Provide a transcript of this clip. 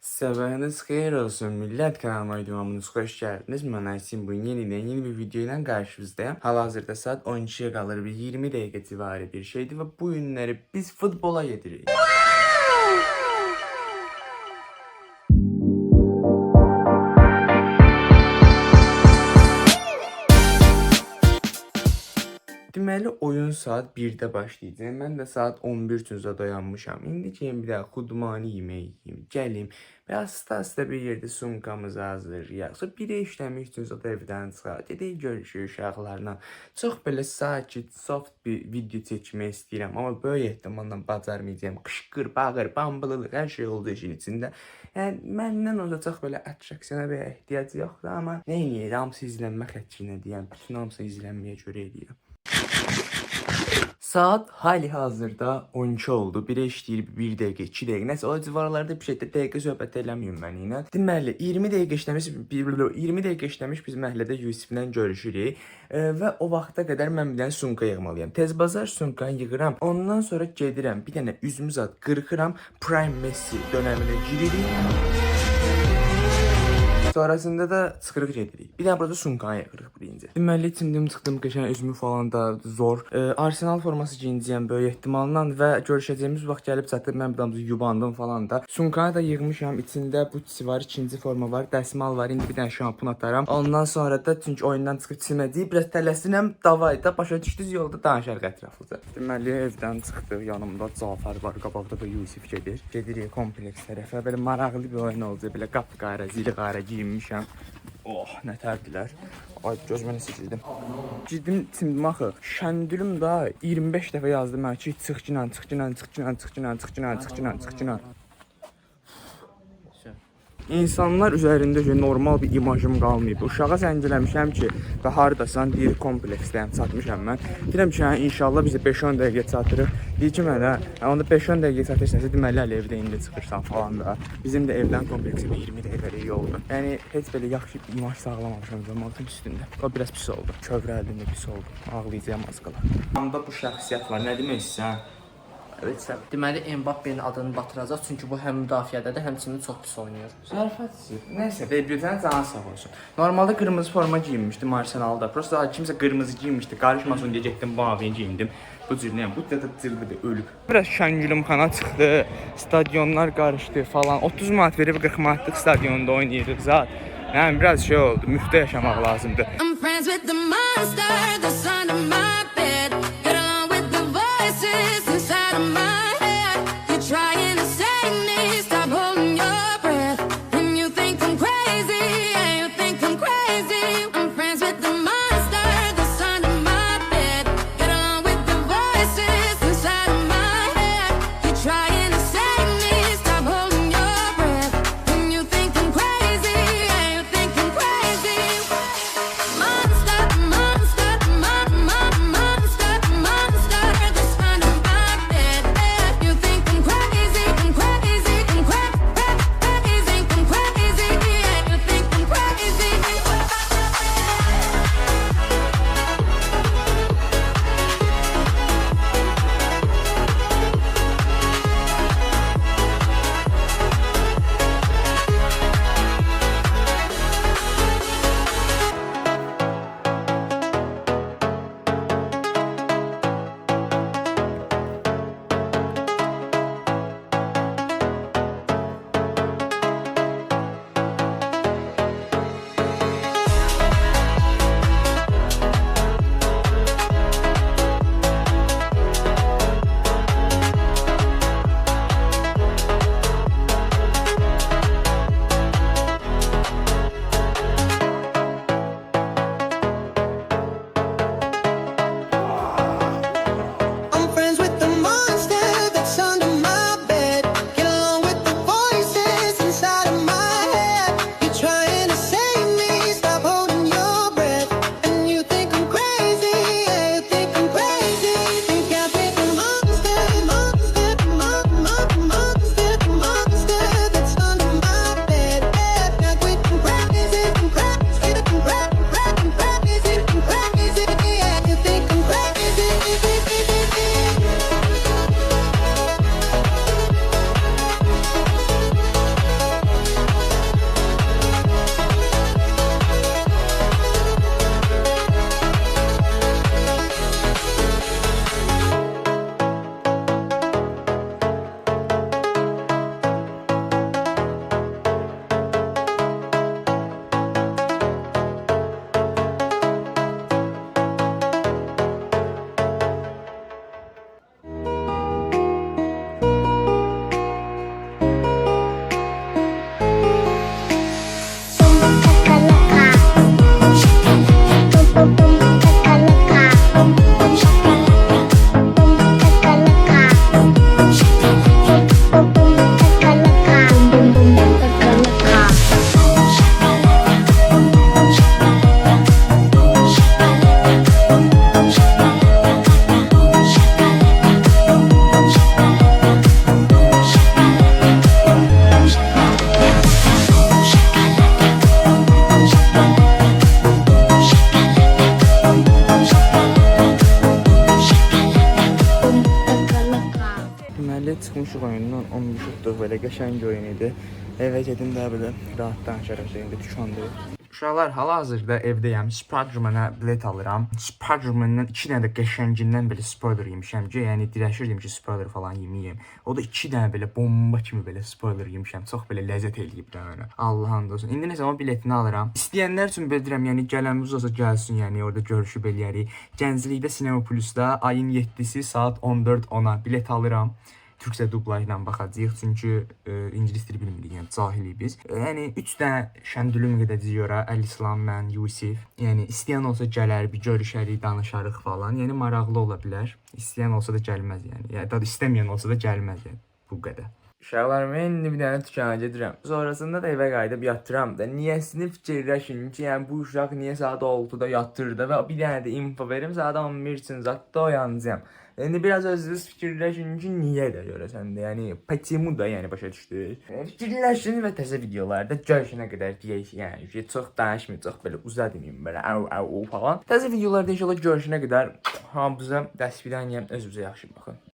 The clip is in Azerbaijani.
Sabahınız xeyir olsun millət, kanalıma videomuza xoş gəldiniz. Mən Aysin, bu yeni bir video ilə qarşınızdayım. Hal-hazırda saat 12-yə qalır, bir 20 dəqiqə civarı bir şeydir və bu günləri biz futbola gedirik. Deməli, oyun saat 1-də başlayacaq. Mən də saat 11 üçün dayanmışam. İndi ki, bir də xudmani yemək yeyim, gəlim və asta-asta bir yerdə sumkamızı hazırlayaq. Sonra biri işləmək üçün evdən çıxaq. Gedək görüşürük uşaqlarla. Çox belə sakit, soft bir video çəkmək istəyirəm, amma böyük ehtimalla bacarmayacağam. Qışqır, bağır, bambılılıq, hər şey oldu işin içində. Yəni, məndən olacaq belə attraksiyona və ehtiyac yoxdur, amma nə eləyir? Hamısı izlənmə xətrinə deyəm. Bütün hamısı izlənməyə görə eləyirəm. Saat hali hazırda 12 oldu. 1'e işləyir, 1 dəqiqə, 2 dəqiqə. Nəsə o civarlarda bir şeydə dəqiqə söhbət eləməyim mən yenə. Deməli, 20 dəqiqə işləmiş biz məhəllədə Yusiflə görüşürük. Və o vaxta qədər mən bir dənə sumka yığmalıyam. Tez bazar sumkanı yığıram. Ondan sonra gedirəm, bir dənə üzümü zat qırxıram. Prime Messi dönəminə giririk. Sonrasında da çıxırıq gedirik. Bir dənə burada sumkanı yığırıq birinci. Deməli, çimdim, çıxdım, qəşəng üzümü falan da zor. Arsenal forması giyinəcəyəm böyük ehtimalla və görüşəcəyimiz vaxt gəlib çatıb, mən budamızı yubandım falan da. Sumkanı da yığmışam, içində butsi var, ikinci forma var, dəsmal var, indi bir dənə şampun ataram. Ondan sonra da çünki oyundan çıxıb çiməcəyik, biraz tələsinəm, davay da başa düşdüz yolda danışarıq ətraflıca. Deməli, evdən çıxdıq, yanımda Cafer var, qabaqda da Yusif gedir. Gedirik kompleks tərəfə, belə maraqlı bir oyun olacaq, belə qapqara, zili-qara giyinmişəm. Oh, nətərdilər. Ay, göz mənə sikildim. Ciddim çimdim axı. Şəndülüm da 25 dəfə yazdım mən ki, çıx. İnsanlar üzərində normal bir imajım qalmayıb. Uşağa zənciləmişəm ki, və hardasan deyir kompleksdəyəm, çatmışam mən. Deyirəm ki, inşallah bizi 5-10 dəqiqə çatırıq. Deyir ki, mənə, onda 5-10 dəqiqə çatırsansə, deməli evdə indi çıxırsan falan da. Bizim də evdən kompleksə 20 dəqiqəlik yoldur. Yəni, heç belə yaxşı bir imaj sağlamamışam cəmaatın üstündə. O biraz pis oldu. Kövrəldim də pis oldu. Ağlayacağım az qala. Onda bu şəxsiyyət var, nə demək istəyirsən? Evet, deməli Mbappe'nin adını batıracaq çünki bu həm müdafiədədir, həmçinin çox pis oynayır. Zərfətsiz. Nəysə, debütən canı sağ olsun. Normalda qırmızı forma giyinmişdim Arsenalda. Prosta kimsə qırmızı giyinmişdi. Qarışmasın deyə getdim, mavini giyindim. Bu cürləyəm, bu da cırdı ölüb. Biraz Şəngülüm xana çıxdı. Stadionlar qarışdı falan. 30 manat verib 40 manatlıq stadionda oynayırıq zat. Yəni biraz şey oldu. Müftə yaşamaq lazımdır. I'm friends with the monster that's under my bed. Get along with the voices inside of my head. You're trying to save me, stop holding your breath. And you think I'm crazy, yeah, you think I'm crazy. I'm friends with the monster that's under my bed. Get along with the voices inside of my head. You're trying to save me, stop holding your breath. And you think I'm crazy, yeah, you think I'm crazy. Monster, monster, monster. belə qəşəng oyun idi. Evə gedim də belə rahat danışarıq indi dükanda. Uşaqlar, hal-hazırda evdəyəm. Spider-Man-a bilet alıram. Spider-Man-dan 2 dənə də qəşəngindən belə spoiler yemişəm ki, yəni dirəşirdim ki, spoiler falan yeməyim. O da 2 dənə belə bomba kimi belə spoiler yemişəm. Çox belə ləzzət eləyib mənə. Allah and olsun. İndi nəsə o biletini alıram. İstəyənlər üçün bildirəm, yəni gələnimiz olsa gəlsin, yəni orada görüşüb eləyərik. Gənclikdə Cinema Plus-da ayın 7-si saat 14:10-a bilet alıram. Türkçə dublajla baxacağıq, çünki ingilis dili bilmirik, yəni cahilik biz. Yəni 3 dənə şəndülüm gedəcəyik ora, Əlislam, mən, Yusif. Yəni istəyən olsa gələr, bir görüşərik, danışarıq falan. Yəni maraqlı ola bilər. İstəyən olsa da gəlməz yəni. Yəni da istəməyən olsa da gəlməz yəni. Bu qədər. Uşaqlar, mən indi bir dənə dükana gedirəm. Sonrasında da evə qayıdıb yatıram da. Niyəsini fikirləşin ki, yəni bu uşaq niyə saat 6-da yatır da və bir dənə də info verim, saat 11 üçün zətdə oyanacağam. Yəni biraz özünüz fikirləşin ki, niyə də görəsən də, yəni patimu da yəni başa düşdünüz. Fikirləşin və təzə videolarda görüşənə qədər deyək, yəni ki, çox danışmayacaq, belə uzatmayım belə au falan. Təzə videolarda inşallah görüşənə qədər hamınıza dəstəkdən yəni özünüzə yaxşı baxın.